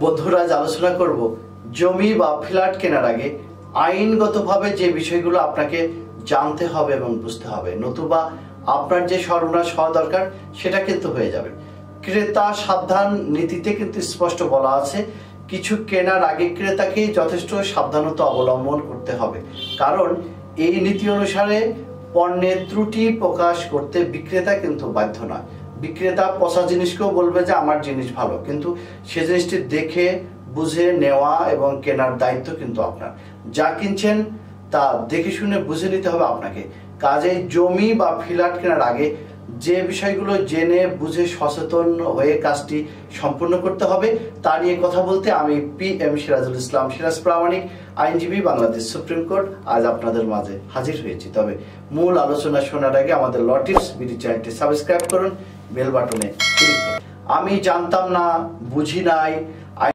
বন্ধুরা, আজ আলোচনা করব জমি বা ফ্ল্যাট কেনার আগে আইনগতভাবে যে বিষয়গুলো আপনাকে জানতে হবে এবং বুঝতে হবে, নতুবা আপনার যে সর্বনাশ হওয়া দরকার সেটা কিন্তু হয়ে যাবে। ক্রেতা সাবধান নীতিতে কিন্তু স্পষ্ট বলা আছে, কিছু কেনার আগে ক্রেতাকে যথেষ্ট সাবধানতা অবলম্বন করতে হবে, কারণ এই নীতি অনুসারে পণ্যের ত্রুটি প্রকাশ করতে বিক্রেতা কিন্তু বাধ্য নয়। বিক্রেতা পচা জিনিসকেও বলবে যে আমার জিনিস ভালো, কিন্তু সে জিনিসটি দেখে বুঝে নেওয়া এবং কেনার দায়িত্ব কিন্তু আপনার। যা কিনছেন তা দেখে শুনে বুঝে নিতে হবে আপনাকে। কাজেই জমি বা ফ্ল্যাট কেনার আগে যে বিষয়গুলো জেনে বুঝে সচেতন হয়ে কাজটি সম্পূর্ণ করতে হবে তা নিয়ে কথা বলতে আমি PM সিরাজুল ইসলাম সিরাজ প্রামাণিক, আইনজীবী, বাংলাদেশ সুপ্রিম কোর্ট, আজ আপনাদের মাঝে হাজির হয়েছি। তবে মূল আলোচনা শোনার আগে আমাদের ল টিপস বিডি চ্যানেলটি সাবস্ক্রাইব করুন, বেল বাটনে ক্লিক করুন। আমি জানতাম না, বুঝি নাই,